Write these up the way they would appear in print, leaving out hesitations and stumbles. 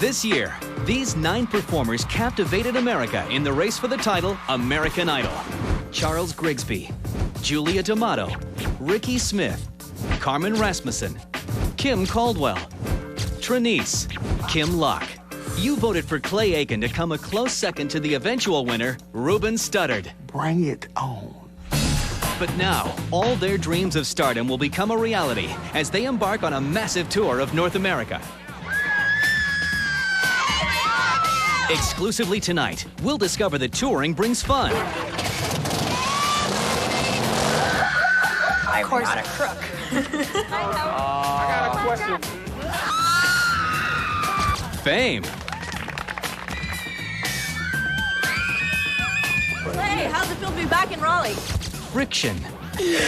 This year, these 9 performers captivated America in the race for the title American Idol. Charles Grigsby, Julia D'Amato, Ricky Smith, Carmen Rasmussen, Kim Caldwell, Trinice, Kim Locke. You voted for Clay Aiken to come a close second to the eventual winner, Ruben Studdard. Bring it on. But now, all their dreams of stardom will become a reality as they embark on a massive tour of North America. Exclusively tonight, we'll discover that touring brings fun. Of course, a crook. I got a question. Fame. Hey, how's it feel to be back in Raleigh? Friction. You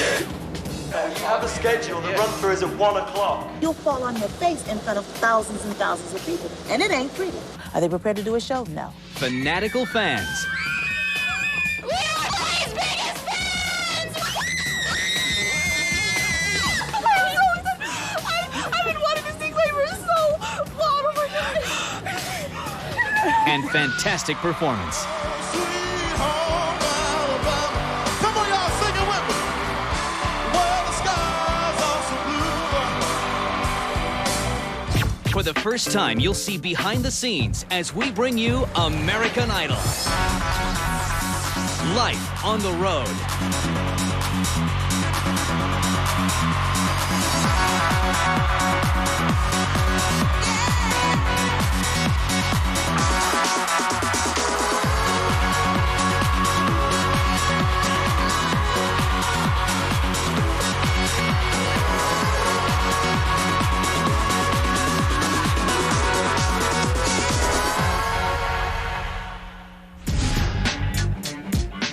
have a schedule. The run-through is at 1 o'clock. You'll fall on your face in front of thousands and thousands of people, and it ain't pretty. Are they prepared to do a show? No. Fanatical fans. We are Clay's biggest fans! I've been wanting to see Clay for so long. Oh my God. And fantastic performance. Come on, y'all, sing it with me. Well, the skies are so blue. For the first time, you'll see behind the scenes as we bring you American Idol. Life on the road.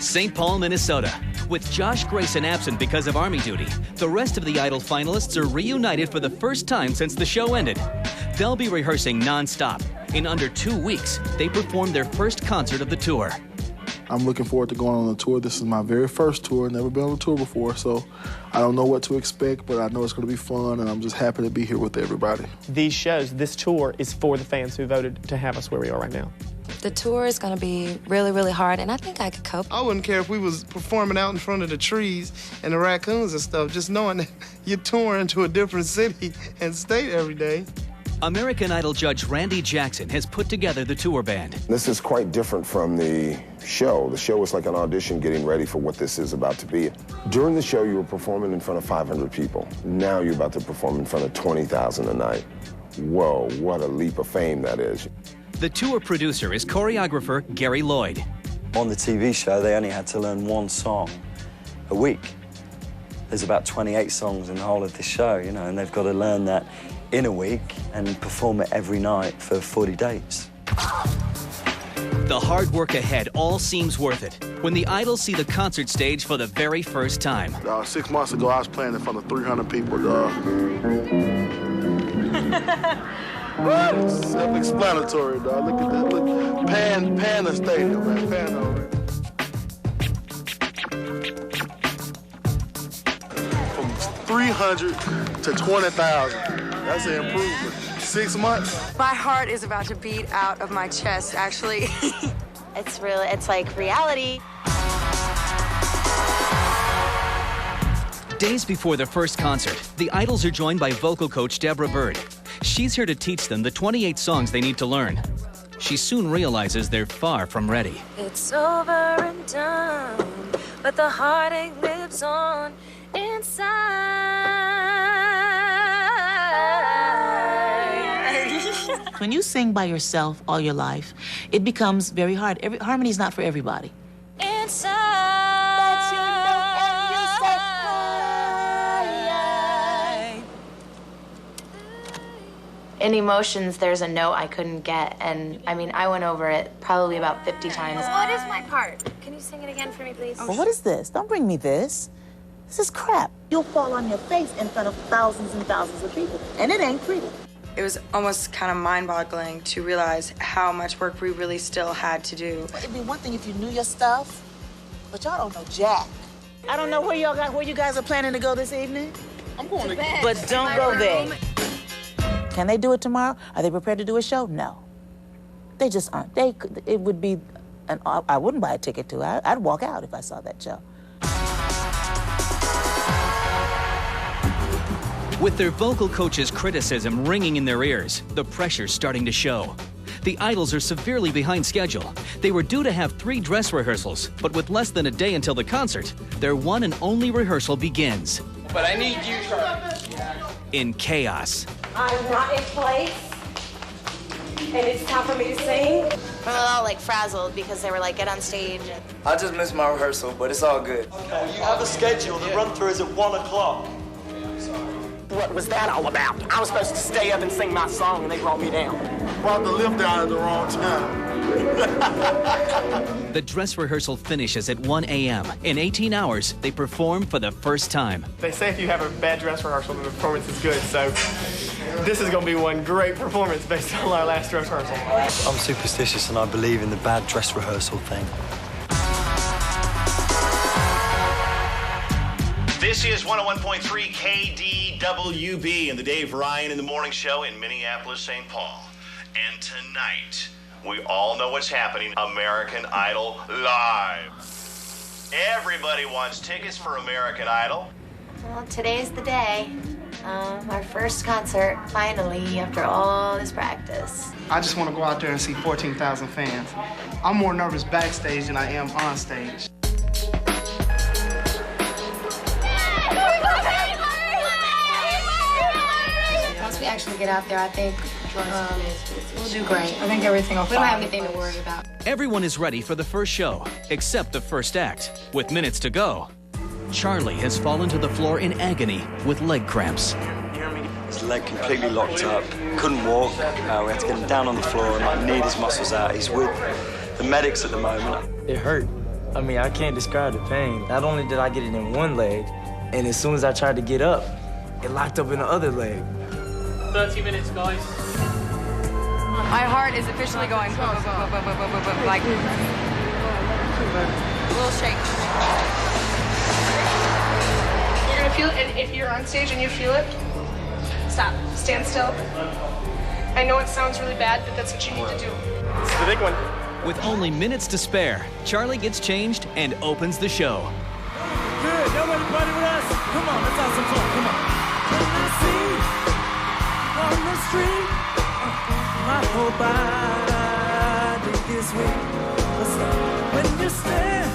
St. Paul, Minnesota. With Josh Grayson absent because of Army duty, the rest of the Idol finalists are reunited for the first time since the show ended. They'll be rehearsing non-stop. In under 2 weeks, they performed their first concert of the tour. I'm looking forward to going on a tour. This is my very first tour. Never been on a tour before, so I don't know what to expect, but I know it's going to be fun, and I'm just happy to be here with everybody. These shows, this tour is for the fans who voted to have us where we are right now. The tour is going to be really, really hard, and I think I could cope. I wouldn't care if we was performing out in front of the trees and the raccoons and stuff, just knowing that you're touring to a different city and state every day. American Idol judge Randy Jackson has put together the tour band. This is quite different from the show. The show is like an audition getting ready for what this is about to be. During the show, you were performing in front of 500 people. Now you're about to perform in front of 20,000 a night. Whoa, what a leap of fame that is. The tour producer is choreographer Gary Lloyd. On the TV show, they only had to learn 1 song a week. There's about 28 songs in the whole of this show, you know, and they've got to learn that in a week and perform it every night for 40 days. The hard work ahead all seems worth it when the Idols see the concert stage for the very first time. 6 months ago, I was playing in front of 300 people, dog. Self-explanatory, dog. Look at that. Look, pan the stadium, man. Pan over it. From 300 to 20,000. That's an improvement. 6 months. My heart is about to beat out of my chest, actually. It's like reality. Days before their first concert, the Idols are joined by vocal coach Deborah Bird. She's here to teach them the 28 songs they need to learn. She soon realizes they're far from ready. It's over and done, but the heartache lives on inside. When you sing by yourself all your life, it becomes very hard. Harmony's not for everybody. In Emotions, there's a note I couldn't get, and I mean, I went over it probably about 50 times. What is my part? Can you sing it again for me, please? Well, what is this? Don't bring me this. This is crap. You'll fall on your face in front of thousands and thousands of people, and it ain't pretty. It was almost kind of mind-boggling to realize how much work we really still had to do. It'd be one thing if you knew your stuff, but y'all don't know jack. I don't know where you guys are planning to go this evening. I'm going to But don't go there. Can they do it tomorrow? Are they prepared to do a show? No. They just aren't. It would be, I wouldn't buy a ticket to it. I'd walk out if I saw that show. With their vocal coach's criticism ringing in their ears, the pressure's starting to show. The Idols are severely behind schedule. They were due to have 3 dress rehearsals, but with less than a day until the concert, their one and only rehearsal begins. But I need you, Charlie. In chaos. I'm not in place, and it's time for me to sing. We're all like frazzled because they were like, get on stage. I just missed my rehearsal, but it's all good. Okay, you have a schedule. The run-through is at 1 o'clock. What was that all about? I was supposed to stay up and sing my song, and they brought me down. Brought the lift down at the wrong time. The dress rehearsal finishes at 1 a.m. In 18 hours, they perform for the first time. They say if you have a bad dress rehearsal, the performance is good, so this is going to be one great performance based on our last dress rehearsal. I'm superstitious and I believe in the bad dress rehearsal thing. This is 101.3 KDWB and the Dave Ryan in the Morning Show in Minneapolis, St. Paul. And tonight, we all know what's happening. American Idol Live. Everybody wants tickets for American Idol. Well, today's the day. Our first concert, finally, after all this practice. I just want to go out there and see 14,000 fans. I'm more nervous backstage than I am on stage. Once we actually get out there, I think we'll do great. I think everything will. We don't have anything to worry about. Everyone is ready for the first show, except the first act. With minutes to go, Charlie has fallen to the floor in agony with leg cramps. His leg completely locked up, couldn't walk. We had to get him down on the floor and knead his muscles out. He's with the medics at the moment. It hurt. I mean, I can't describe the pain. Not only did I get it in one leg, and as soon as I tried to get up, it locked up in the other leg. 30 minutes, guys. My heart is officially going like a little shake. You're gonna feel it, and if you're on stage and you feel it, stop, stand still. I know it sounds really bad, but that's what you need to do. This is the big one. With only minutes to spare, Charlie gets changed and opens the show. Good, nobody party with us. Come on, let's have some fun, come on. When I see on the street, my whole body is weak. When you stand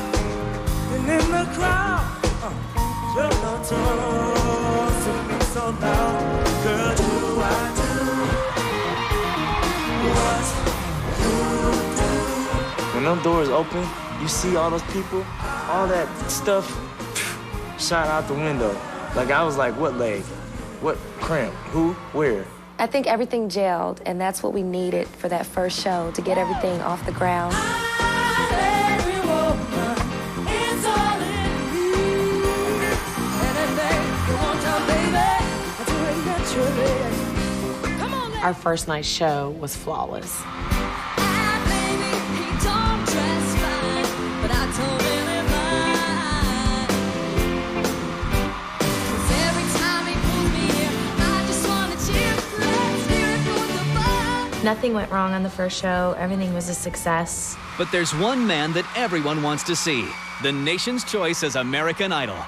and in the crowd, you're not told to be so loud. Girl, do I do what you do? When them doors open, you see all those people, all that stuff shot out the window. Like, I was like, what leg? What cramp? Who? Where? I think everything gelled, and that's what we needed for that first show, to get everything off the ground. Our first night's show was flawless. Nothing went wrong on the first show. Everything was a success. But there's one man that everyone wants to see. The nation's choice as American Idol.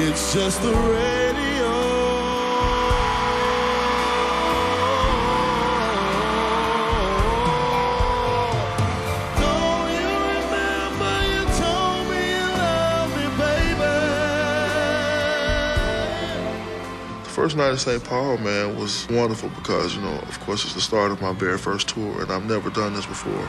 It's just the radio. Don't you remember you told me you loved me, baby? The first night at St. Paul, man, was wonderful because, you know, of course, it's the start of my very first tour, and I've never done this before.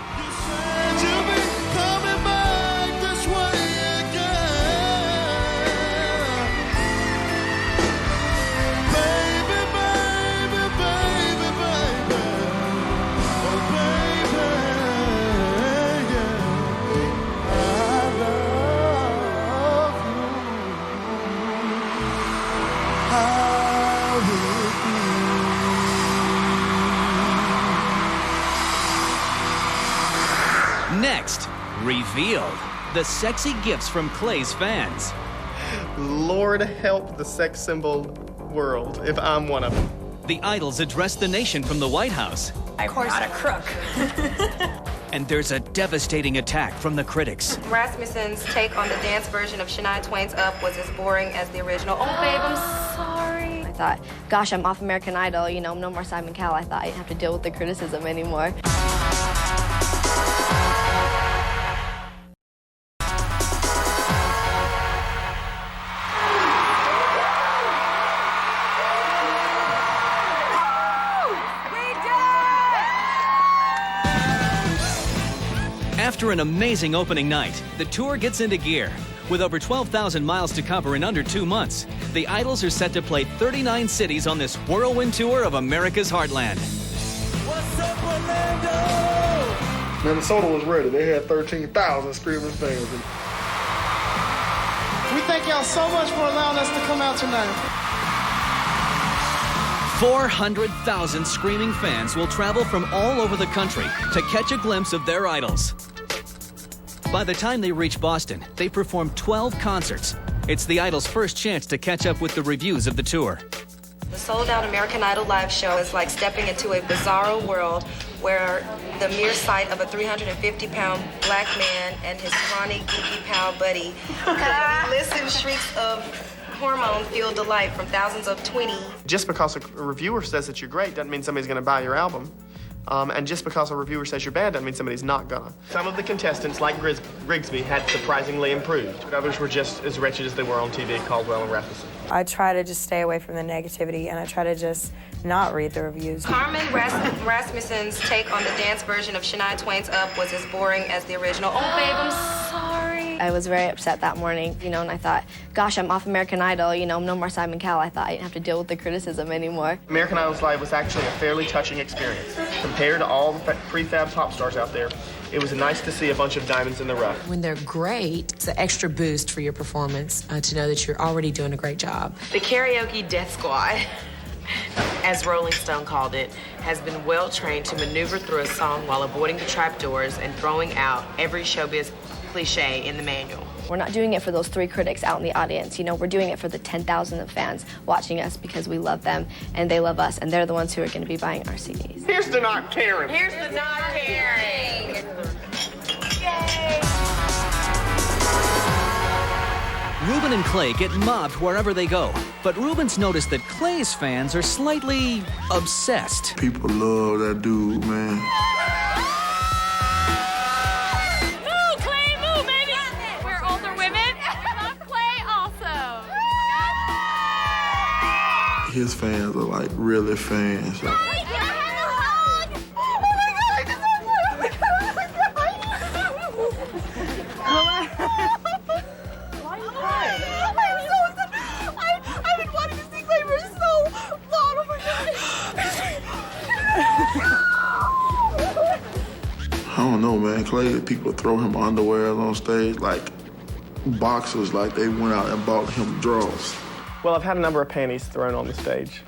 Revealed. The sexy gifts from Clay's fans. Lord help the sex symbol world if I'm one of them. The Idols address the nation from the White House. I'm not a crook. And there's a devastating attack from the critics. Rasmussen's take on the dance version of Shania Twain's Up was as boring as the original. Oh, babe, I'm sorry. I thought, gosh, I'm off American Idol. You know, no more Simon Cowell. I thought I didn't have to deal with the criticism anymore. After an amazing opening night, the tour gets into gear. With over 12,000 miles to cover in under 2 months, the Idols are set to play 39 cities on this whirlwind tour of America's heartland. What's up, Orlando? Minnesota was ready. They had 13,000 screaming fans. We thank y'all so much for allowing us to come out tonight. 400,000 screaming fans will travel from all over the country to catch a glimpse of their idols. By the time they reach Boston, they perform 12 concerts. It's the Idols' first chance to catch up with the reviews of the tour. The sold-out American Idol live show is like stepping into a bizarro world where the mere sight of a 350-pound black man and his scrawny, geeky pal buddy listen shrieks of hormone-fueled delight from thousands of tweenies. Just because a reviewer says that you're great doesn't mean somebody's going to buy your album. And just because a reviewer says you're bad doesn't mean somebody's not gonna. Some of the contestants, like Grigsby, had surprisingly improved. Others were just as wretched as they were on TV, Caldwell and Rasmussen. I try to just stay away from the negativity, and I try to just not read the reviews. Carmen Rasmussen's take on the dance version of Shania Twain's Up was as boring as the original. Oh, babe, I'm sorry. I was very upset that morning, you know, and I thought, gosh, I'm off American Idol, you know, no more Simon Cowell. I thought I didn't have to deal with the criticism anymore. American Idol's Live was actually a fairly touching experience. Compared to all the prefab pop stars out there, it was nice to see a bunch of diamonds in the rough. When they're great, it's an extra boost for your performance to know that you're already doing a great job. The Karaoke Death Squad, as Rolling Stone called it, has been well trained to maneuver through a song while avoiding the trapdoors and throwing out every showbiz cliche in the manual. We're not doing it for those 3 critics out in the audience. You know, we're doing it for the 10,000 of fans watching us because we love them and they love us, and they're the ones who are going to be buying our CDs. Here's the not caring. Here's the not caring. Yay! Ruben and Clay get mobbed wherever they go, but Ruben's noticed that Clay's fans are slightly obsessed. People love that dude, man. His fans are like really fans. So. I've been wanting to see Clay for so long. Oh my God. I don't know, man. Clay, people throw him underwear on stage like boxers, like they went out and bought him drawers. Well, I've had a number of panties thrown on the stage.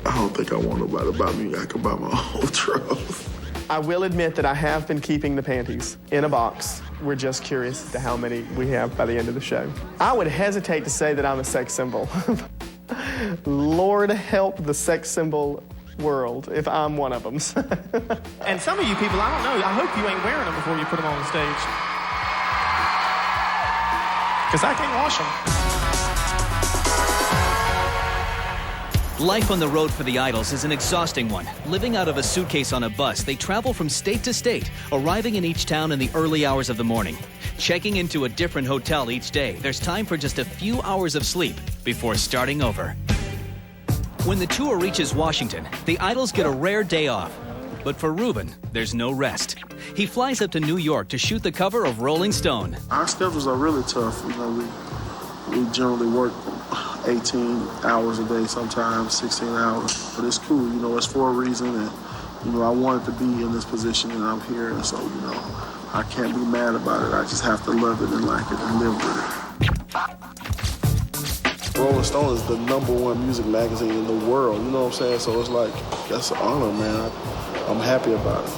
I don't think I want nobody to buy me. I can buy my own drawers. I will admit that I have been keeping the panties in a box. We're just curious as to how many we have by the end of the show. I would hesitate to say that I'm a sex symbol. Lord help the sex symbol world if I'm one of them. And some of you people, I don't know, I hope you ain't wearing them before you put them on the stage. Because I can't wash them. Life on the road for the Idols is an exhausting one. Living out of a suitcase on a bus, they travel from state to state, arriving in each town in the early hours of the morning. Checking into a different hotel each day, there's time for just a few hours of sleep before starting over. When the tour reaches Washington, the Idols get a rare day off. But for Ruben, there's no rest. He flies up to New York to shoot the cover of Rolling Stone. Our schedules are really tough. You know, we generally work 18 hours a day, sometimes 16 hours. But it's cool, you know, it's for a reason. And, you know, I wanted to be in this position and I'm here. And so, you know, I can't be mad about it. I just have to love it and like it and live with it. Rolling Stone is the #1 music magazine in the world, you know what I'm saying? So it's like, that's an honor, man. I'm happy about it.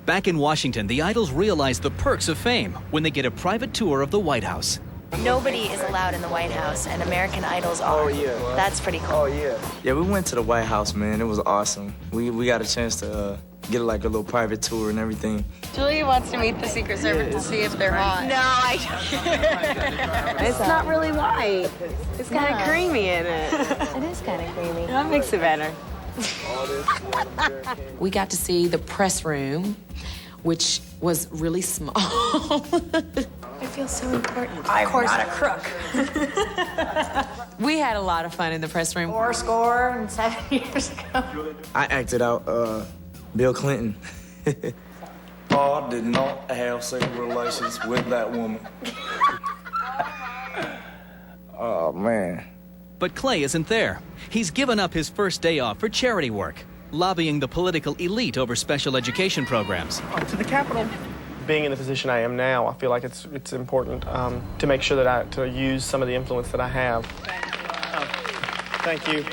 Back in Washington, the Idols realize the perks of fame when they get a private tour of the White House. Nobody is allowed in the White House, and American Idols are. Oh, yeah. That's pretty cool. Oh, yeah. Yeah, we went to the White House, man. It was awesome. We got a chance to get like a little private tour and everything. Julia wants to meet the Secret Service to see if they're hot. No, I don't. It's not really white. It's kind of creamy in it. It is kind of creamy. That makes it better. We got to see the press room, which was really small. I feel so important. I'm not a crook. We had a lot of fun in the press room. Score, and 7 years ago. I acted out Bill Clinton. Paul did not have sexual relations with that woman. Oh, man. But Clay isn't there. He's given up his first day off for charity work, lobbying the political elite over special education programs. To the Capitol. Being in the position I am now, I feel like it's important to make sure that to use some of the influence that I have. Thank you.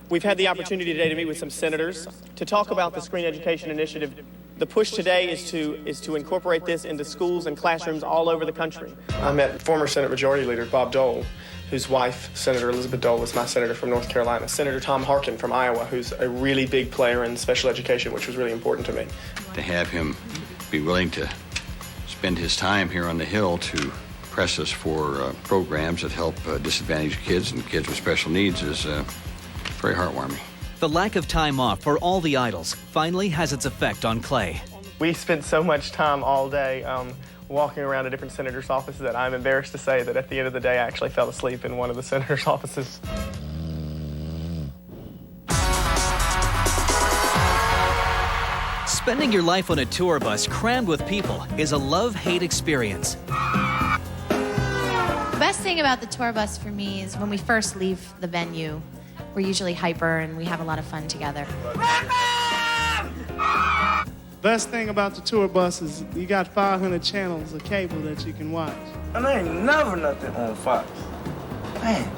We've had the opportunity today to meet with some senators to talk about the Screen Education Initiative. The push today is to incorporate this into schools and classrooms all over the country. I met former Senate Majority Leader Bob Dole, whose wife, Senator Elizabeth Dole, is my senator from North Carolina. Senator Tom Harkin from Iowa, who's a really big player in special education, which was really important to me. To have him be willing to spend his time here on the Hill to press us for programs that help disadvantaged kids and kids with special needs is very heartwarming. The lack of time off for all the Idols finally has its effect on Clay. We spent so much time all day walking around to different senators' offices that I'm embarrassed to say that at the end of the day I actually fell asleep in one of the senators' offices. Spending your life on a tour bus crammed with people is a love-hate experience. The best thing about the tour bus for me is when we first leave the venue, we're usually hyper and we have a lot of fun together. Best thing about the tour bus is you got 500 channels of cable that you can watch. And there ain't never nothing on Fox. Man.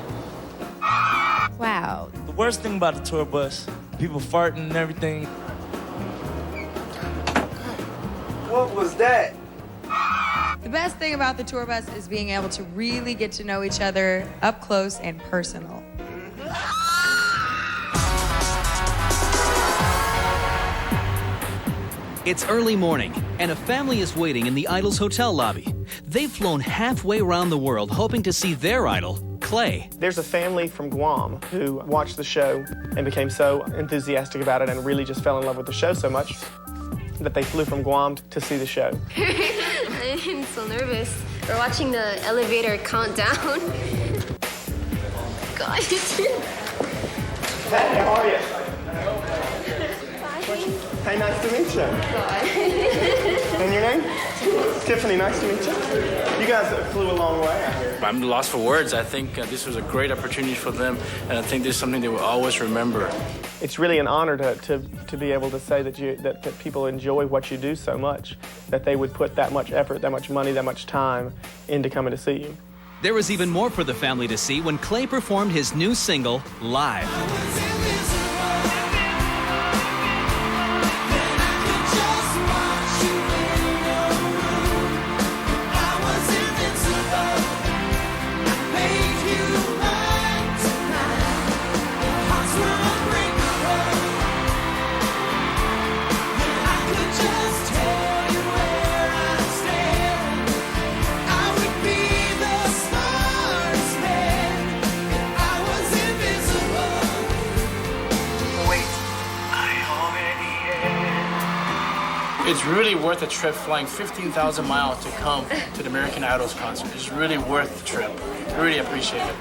Wow. The worst thing about the tour bus, people farting and everything. What was that? The best thing about the tour bus is being able to really get to know each other up close and personal. It's early morning, and a family is waiting in the Idols hotel lobby. They've flown halfway around the world hoping to see their idol, Clay. There's a family from Guam who watched the show and became so enthusiastic about it and really just fell in love with the show so much that they flew from Guam to see the show. I'm so nervous. We're watching the elevator countdown. God. Hey, how are you? Hey, nice to meet you. And your name? Tiffany, nice to meet you. You guys flew a long way out here. I'm lost for words. I think this was a great opportunity for them, and I think this is something they will always remember. It's really an honor to be able to say that people enjoy what you do so much, that they would put that much effort, that much money, that much time into coming to see you. There was even more for the family to see when Clay performed his new single, Live. It's really worth the trip, flying 15,000 miles to come to the American Idols concert. It's really worth the trip. I really appreciate it.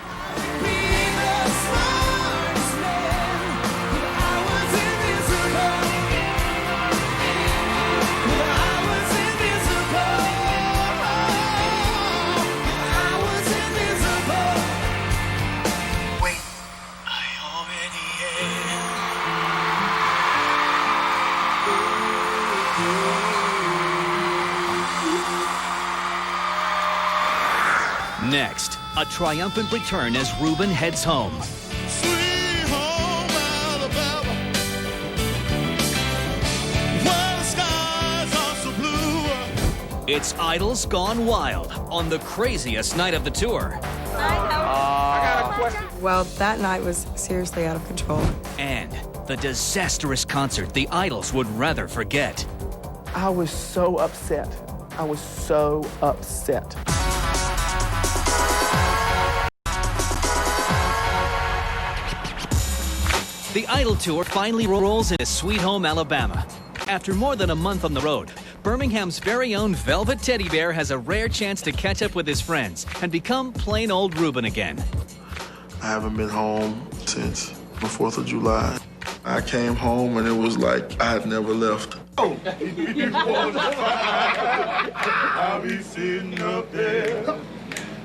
Next, a triumphant return as Ruben heads home. Sweet home Alabama, where the It's Idols Gone Wild on the craziest night of the tour. I got a question. Well, that night was seriously out of control. And the disastrous concert the Idols would rather forget. I was so upset. I was so upset. The Idol Tour finally rolls into Sweet Home, Alabama. After more than a month on the road, Birmingham's very own Velvet Teddy Bear has a rare chance to catch up with his friends and become plain old Ruben again. I haven't been home since the 4th of July. I came home and it was like I had never left. Oh, I'll be sitting up there.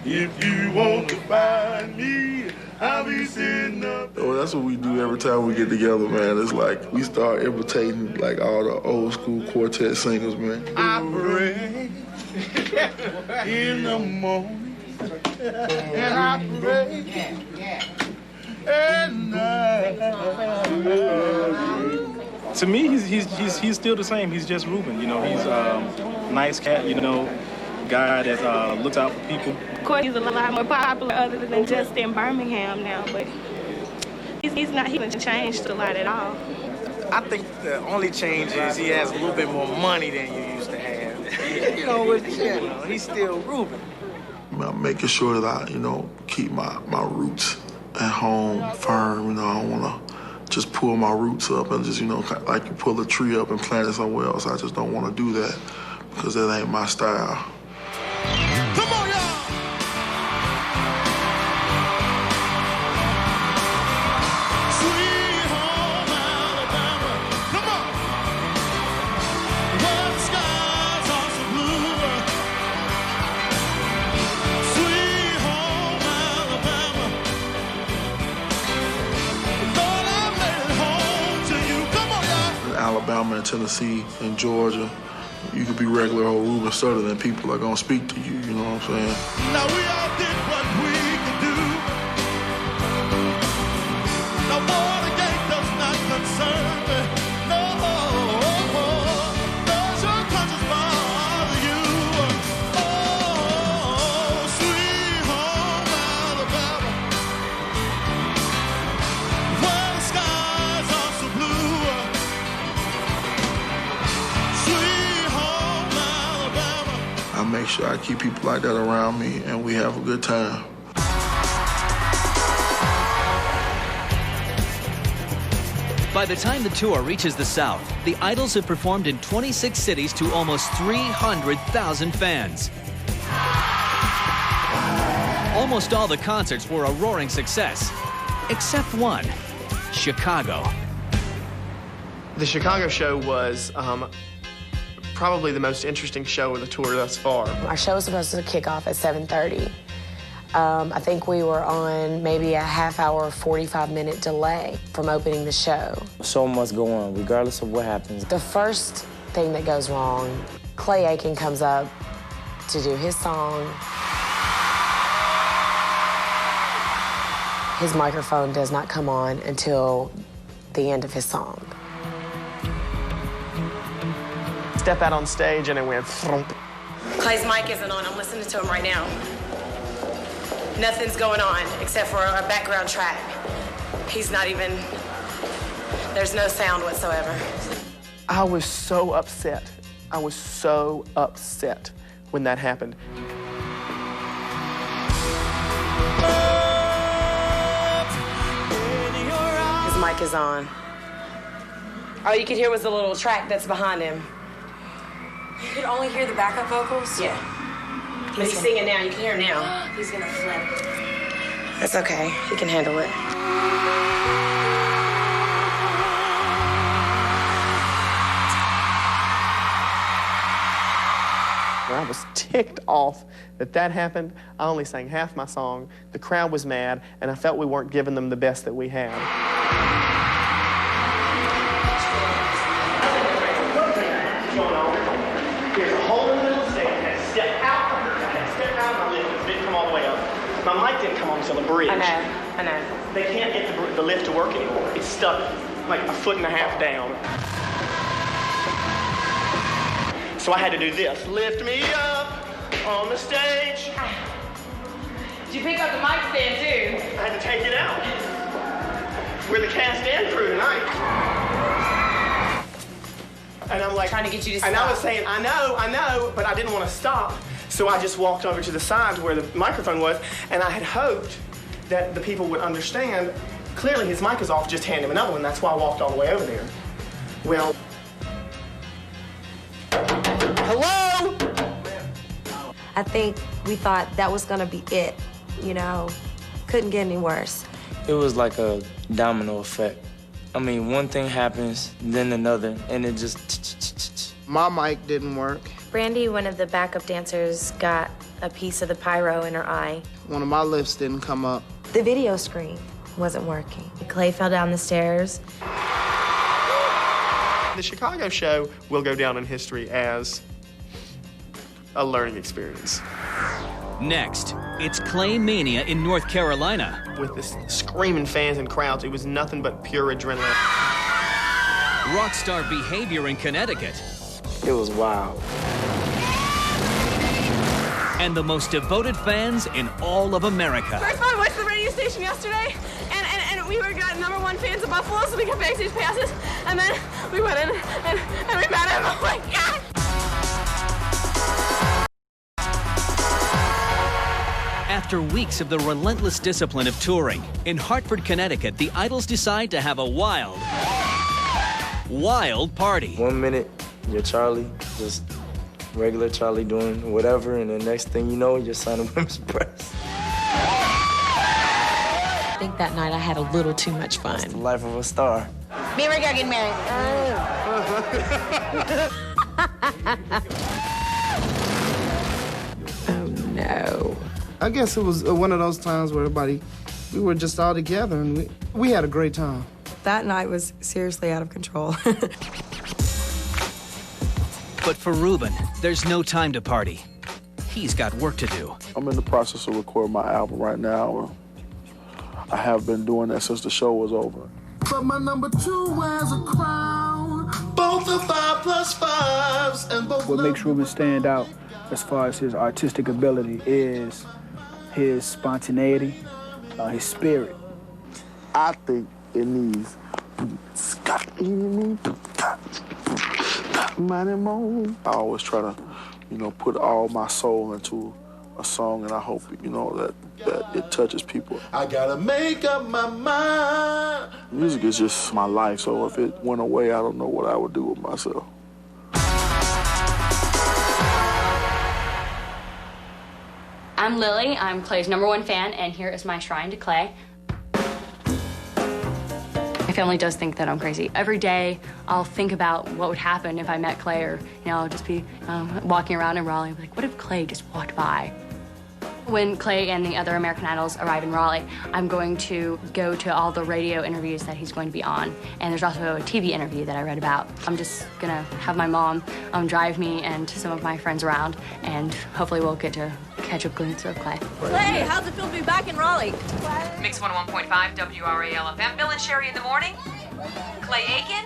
If you want to find me, I'll be sitting up there. Oh, that's what we do every time we get together, man. It's like we start imitating like all the old school quartet singers, man. I pray in the morning, and I pray at night. To me, he's still the same. He's just Ruben. You know, he's a nice cat. You know, guy that looks out for people. Of course, he's a lot more popular other than just in Birmingham now, but he hasn't changed a lot at all. I think the only change is he has a little bit more money than you used to have. You know, he's still Ruben. I'm making sure that I, keep my roots at home firm. I don't want to just pull my roots up and just, like you pull a tree up and plant it somewhere else. I just don't want to do that because that ain't my style. Come on, y'all! Sweet home Alabama, come on! Where the skies are so blue. Sweet home Alabama, Lord, I made it home to you. Come on, y'all! In Alabama and Tennessee and Georgia, you could be regular old Ruben Studdard and people are gonna speak to you, you know what I'm saying? Now we all did what we could do. Now Watergate does not concern me. No, does your conscience bother you? Oh, sweet home Alabama, where the skies are so blue. I make sure I keep people like that around me and we have a good time. By the time the tour reaches the South, the Idols have performed in 26 cities to almost 300,000 fans. Almost all the concerts were a roaring success, except one, Chicago. The Chicago show was probably the most interesting show of the tour thus far. Our show was supposed to kick off at 7:30. I think we were on maybe a half-hour, 45-minute delay from opening the show. So must go on, regardless of what happens. The first thing that goes wrong, Clay Aiken comes up to do his song. His microphone does not come on until the end of his song. Step out on stage and it went thump. Clay's mic isn't on. I'm listening to him right now. Nothing's going on except for a background track. He's not even, there's no sound whatsoever. I was so upset. I was so upset when that happened. His mic is on. All you could hear was the little track that's behind him. You could only hear the backup vocals? Yeah. But he's singing now. You can hear him now. He's gonna flip. That's okay. He can handle it. I was ticked off that happened. I only sang half my song. The crowd was mad, and I felt we weren't giving them the best that we had. There's a hole in the middle stage, and step out of my lift. It didn't come all the way up. My mic didn't come on until the bridge. I know. They can't get the lift to work anymore. It's stuck like 1.5 feet down. So I had to do this. Lift me up on the stage. Did you pick up the mic stand too? I had to take it out. We're the cast and crew tonight. And I'm like, trying to get you to stop. And I was saying, I know, but I didn't want to stop. So I just walked over to the side to where the microphone was, and I had hoped that the people would understand. Clearly his mic is off, just hand him another one. That's why I walked all the way over there. Well, hello? I think we thought that was gonna be it, you know. Couldn't get any worse. It was like a domino effect. I mean, one thing happens, then another, and it just... My mic didn't work. Brandy, one of the backup dancers, got a piece of the pyro in her eye. One of my lifts didn't come up. The video screen wasn't working. Clay fell down the stairs. The Chicago show will go down in history as a learning experience. Next, it's Clay Mania in North Carolina. With this screaming fans and crowds, it was nothing but pure adrenaline. Rockstar behavior in Connecticut. It was wild. And the most devoted fans in all of America. First of all, I went to the radio station yesterday, and we got #1 fans of Buffalo, so we got backstage passes, and then we went in, and we met him. Oh my God! After weeks of the relentless discipline of touring, in Hartford, Connecticut, the Idols decide to have a wild party. 1 minute, you're Charlie, just regular Charlie doing whatever, and the next thing you know, you're signing Women's Press. I think that night I had a little too much fun. It's the life of a star. Me and Rick are getting married. Oh, no. I guess it was one of those times where we were just all together, and we had a great time. That night was seriously out of control. But for Ruben, there's no time to party. He's got work to do. I'm in the process of recording my album right now. I have been doing that since the show was over. But my #2 wears a crown. Both are 5+5s and both. What makes Ruben stand out as far as his artistic ability is his spontaneity, his spirit. I think it needs I always try to, put all my soul into a song, and I hope, that it touches people. I gotta make up my mind. Music is just my life, so if it went away, I don't know what I would do with myself. I'm Lily, I'm Clay's #1 fan, and here is my shrine to Clay. My family does think that I'm crazy. Every day, I'll think about what would happen if I met Clay, or, I'll just be walking around in Raleigh, like, what if Clay just walked by? When Clay and the other American Idols arrive in Raleigh, I'm going to go to all the radio interviews that he's going to be on. And there's also a TV interview that I read about. I'm just gonna have my mom drive me and some of my friends around, and hopefully we'll get to catch a glimpse of Clay. Clay, how's it feel to be back in Raleigh? Mix 101.5 WRAL FM. Bill and Sherry in the morning. Clay Aiken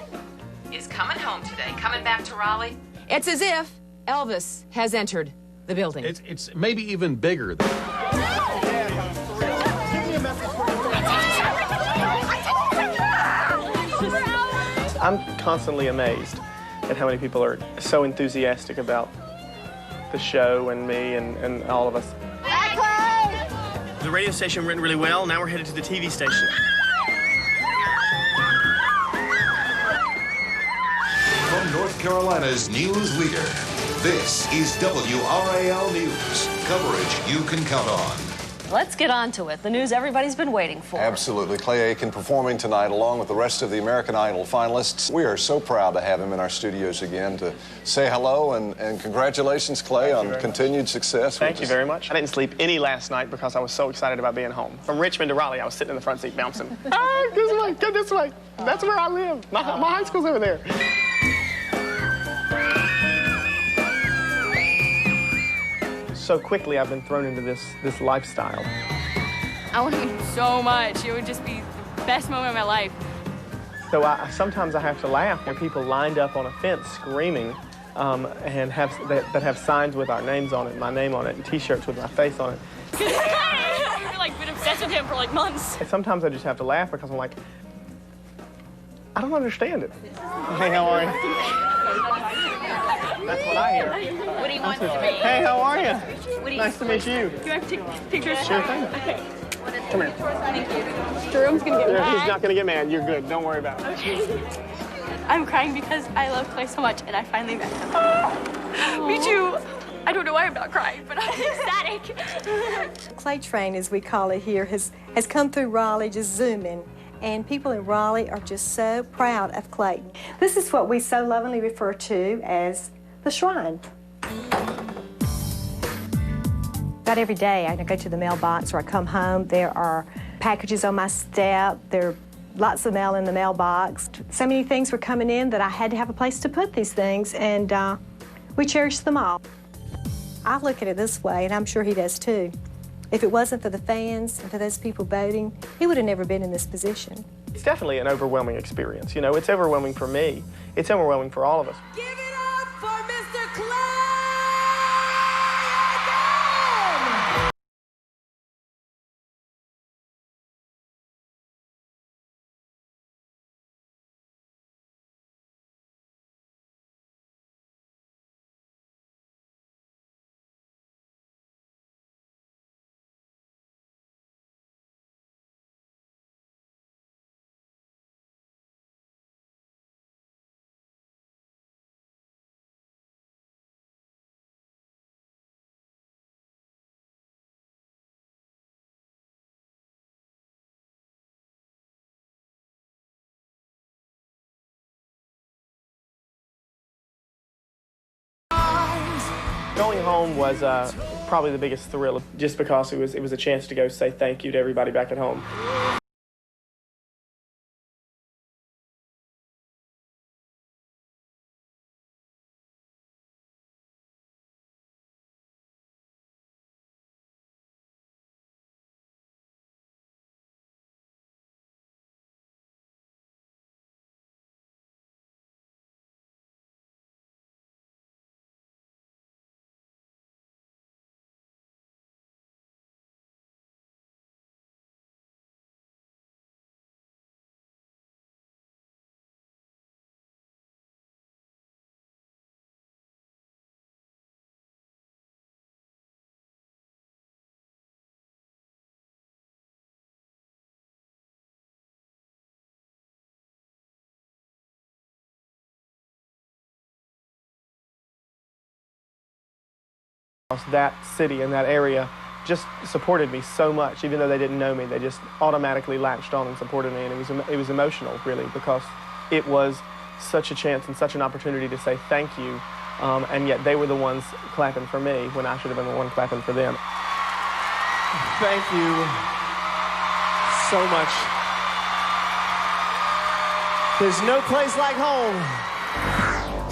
is coming home today, coming back to Raleigh. It's as if Elvis has entered the building. It's maybe even bigger. I'm constantly amazed at how many people are so enthusiastic about the show and me and all of us. The radio station went really well. Now we're headed to the TV station. From North Carolina's news leader, this is WRAL News. Coverage you can count on. Let's get on to it. The news everybody's been waiting for. Absolutely. Clay Aiken performing tonight along with the rest of the American Idol finalists. We are so proud to have him in our studios again to say hello and congratulations, Clay, on continued success. Thank you very much. I didn't sleep any last night because I was so excited about being home. From Richmond to Raleigh, I was sitting in the front seat bouncing. This way, go this way. That's where I live. My high school's over there. So quickly I've been thrown into this lifestyle. I want to win so much. It would just be the best moment of my life. So sometimes I have to laugh when people lined up on a fence screaming and that have signs with our names on it, my name on it, and T-shirts with my face on it. You've like been obsessed with him for like months. And sometimes I just have to laugh because I'm like, I don't understand it. Hey, how are you? That's what I hear. What do you want to me? Hey, how are you? Nice to meet you. Do I have to take pictures? Sure thing. Okay. Come here. Thank you. Jerome's gonna get mad. He's not gonna get mad. You're good. Don't worry about it. Okay. I'm crying because I love Clay so much and I finally met him. Me too. I don't know why I'm not crying, but I'm ecstatic. Clay Train, as we call it here, has come through Raleigh just zooming. And people in Raleigh are just so proud of Clayton. This is what we so lovingly refer to as the Shrine. About every day, I go to the mailbox or I come home, there are packages on my step, there are lots of mail in the mailbox. So many things were coming in that I had to have a place to put these things, and we cherish them all. I look at it this way, and I'm sure he does too. If it wasn't for the fans and for those people voting, he would have never been in this position. It's definitely an overwhelming experience. You know, it's overwhelming for me. It's overwhelming for all of us. Give it up for Mr. Clay! Going home was probably the biggest thrill, just because it was a chance to go say thank you to everybody back at home. That city and that area just supported me so much, even though they didn't know me. They just automatically latched on and supported me, and it was emotional, really, because it was such a chance and such an opportunity to say thank you, and yet they were the ones clapping for me when I should have been the one clapping for them. Thank you so much. There's no place like home.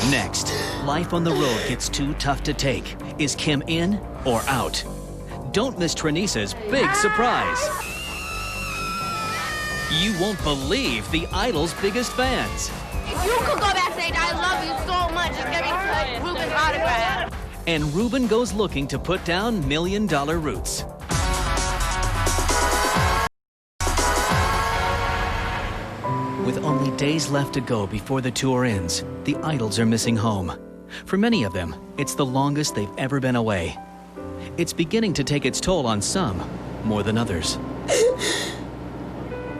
Next, life on the road gets too tough to take. Is Kim in or out? Don't miss Trinisa's big surprise. You won't believe the Idol's biggest fans. You could go backstage. I love you so much. It's gonna be Ruben's autograph. And Ruben goes looking to put down $1 million roots. With only days left to go before the tour ends, the Idols are missing home. For many of them, it's the longest they've ever been away. It's beginning to take its toll on some, more than others.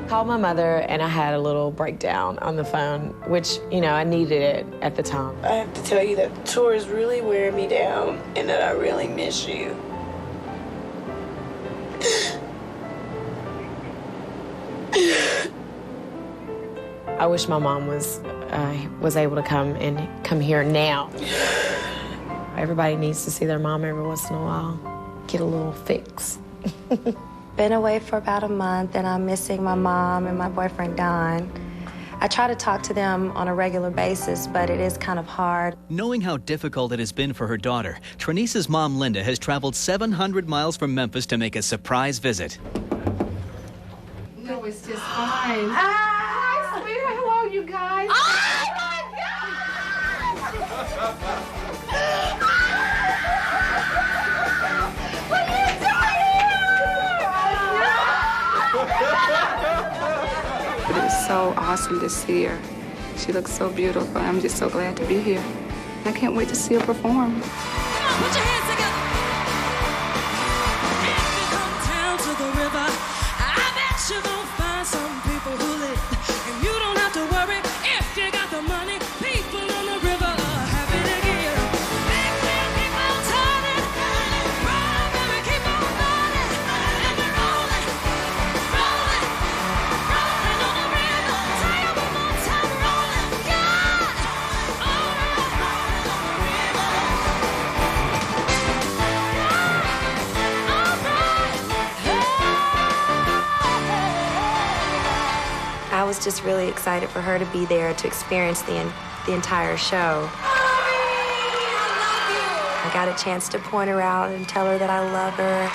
Called my mother and I had a little breakdown on the phone, which, you know, I needed it at the time. I have to tell you that the tour is really wearing me down and that I really miss you. I wish my mom was able to come here now. Everybody needs to see their mom every once in a while. Get a little fix. Been away for about a month and I'm missing my mom and my boyfriend Don. I try to talk to them on a regular basis, but it is kind of hard. Knowing how difficult it has been for her daughter, Trinisa's mom, Linda, has traveled 700 miles from Memphis to make a surprise visit. No, it's just fine. Hi, sweetheart. Hello, you guys. Oh, my God! so awesome to see her. She looks so beautiful. I'm just so glad to be here. I can't wait to see her perform. Put your hands together. If you come down to the river, I bet you gonna find some people who live. And you don't have to worry if you got the money. People on the river are happy to give. Big wheel keep on turning. Roll, baby, keep on rolling. And we're rolling, rolling, rolling on the river. Tell you one more time, rolling. God, all right, rolling on the river. I was just really excited for her to be there to experience the entire show. I got a chance to point her out and tell her that I love her.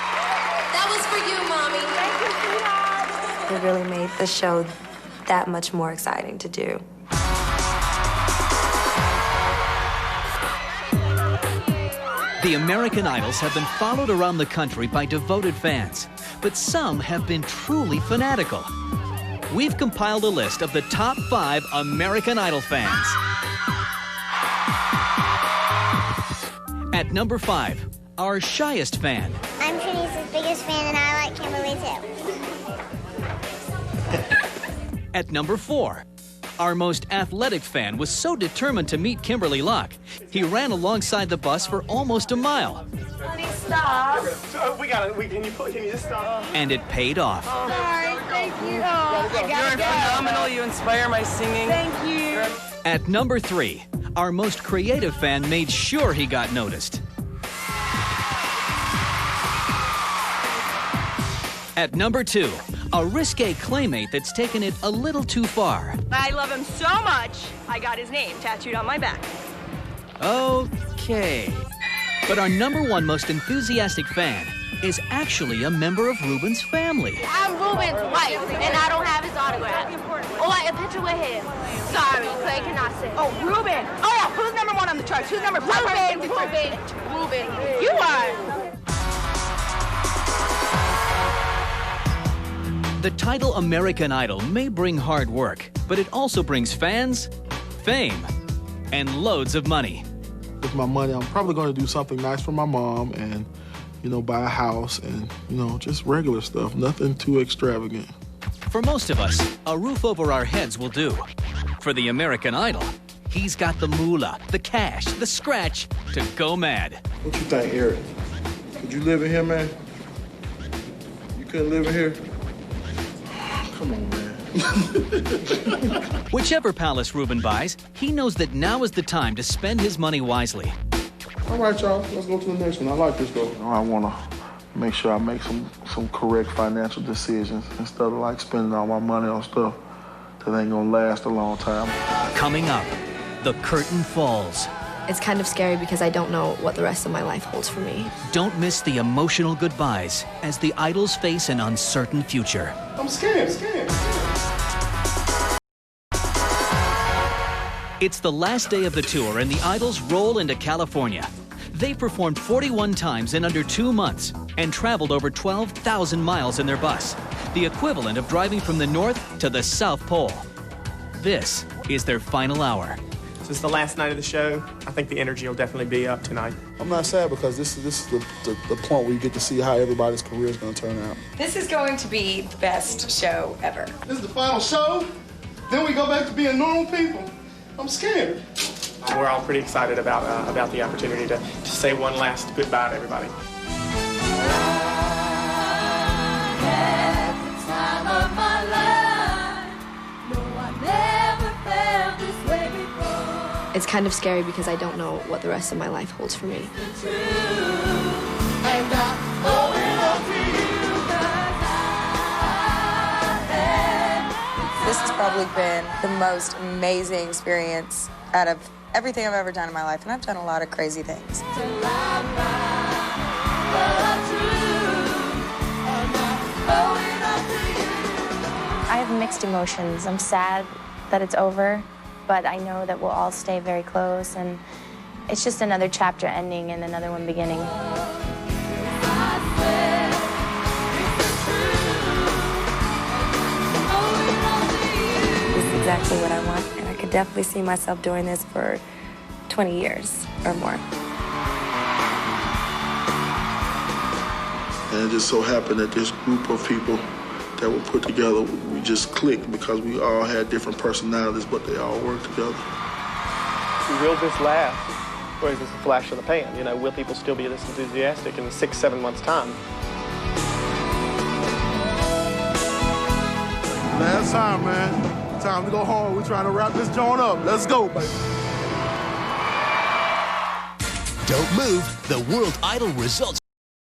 That was for you, Mommy. Thank you, sweetheart. It really made the show that much more exciting to do. The American Idols have been followed around the country by devoted fans, but some have been truly fanatical. We've compiled a list of the top 5 American Idol fans. At number 5, our shyest fan. I'm Trinice's biggest fan, and I like Kimberly too. At number 4, our most athletic fan was so determined to meet Kimberly Locke, he ran alongside the bus for almost a mile. Honey, stop. Can you just stop? And it paid off. Sorry, thank you. You're phenomenal. You inspire my singing. Thank you. At number 3, our most creative fan made sure he got noticed. At number 2, a risque claymate that's taken it a little too far. I love him so much, I got his name tattooed on my back. Okay. But our number 1 most enthusiastic fan is actually a member of Ruben's family. I'm Ruben's wife, and I don't have his autograph. Oh, like a picture with him. Sorry, Clay cannot say. Oh, Ruben. Oh, yeah, who's number 1 on the charts? Who's number 5? Ruben. You are. The title American Idol may bring hard work, but it also brings fans, fame, and loads of money. With my money, I'm probably going to do something nice for my mom and, buy a house and, just regular stuff, nothing too extravagant. For most of us, a roof over our heads will do. For the American Idol, he's got the moolah, the cash, the scratch to go mad. What you think, Eric? Could you live in here, man? You couldn't live in here? Come on, man. Whichever palace Ruben buys, he knows that now is the time to spend his money wisely. All right, y'all, let's go to the next one. I like this, though. I want to make sure I make some correct financial decisions instead of spending all my money on stuff that ain't gonna last a long time. Coming up, the curtain falls. It's kind of scary because I don't know what the rest of my life holds for me. Don't miss the emotional goodbyes as the Idols face an uncertain future. I'm scared. It's the last day of the tour and the Idols roll into California. They performed 41 times in under 2 months and traveled over 12,000 miles in their bus, the equivalent of driving from the North to the South Pole. This is their final hour. This is the last night of the show. I think the energy will definitely be up tonight. I'm not sad because this is the point where you get to see how everybody's career is going to turn out. This is going to be the best show ever. This is the final show. Then we go back to being normal people. I'm scared. We're all pretty excited about the opportunity to say one last goodbye to everybody. It's kind of scary because I don't know what the rest of my life holds for me. This has probably been the most amazing experience out of everything I've ever done in my life, and I've done a lot of crazy things. I have mixed emotions. I'm sad that it's over, but I know that we'll all stay very close, and it's just another chapter ending and another one beginning. definitely see myself doing this for 20 years or more. And it just so happened that this group of people that were put together, we just clicked because we all had different personalities, but they all worked together. Will this last? Or is this a flash in the pan? You know, will people still be this enthusiastic in 6-7 months' time? Last time, man. Time to go home. We're trying to wrap this joint up. Let's go, baby. Don't move. The World Idol results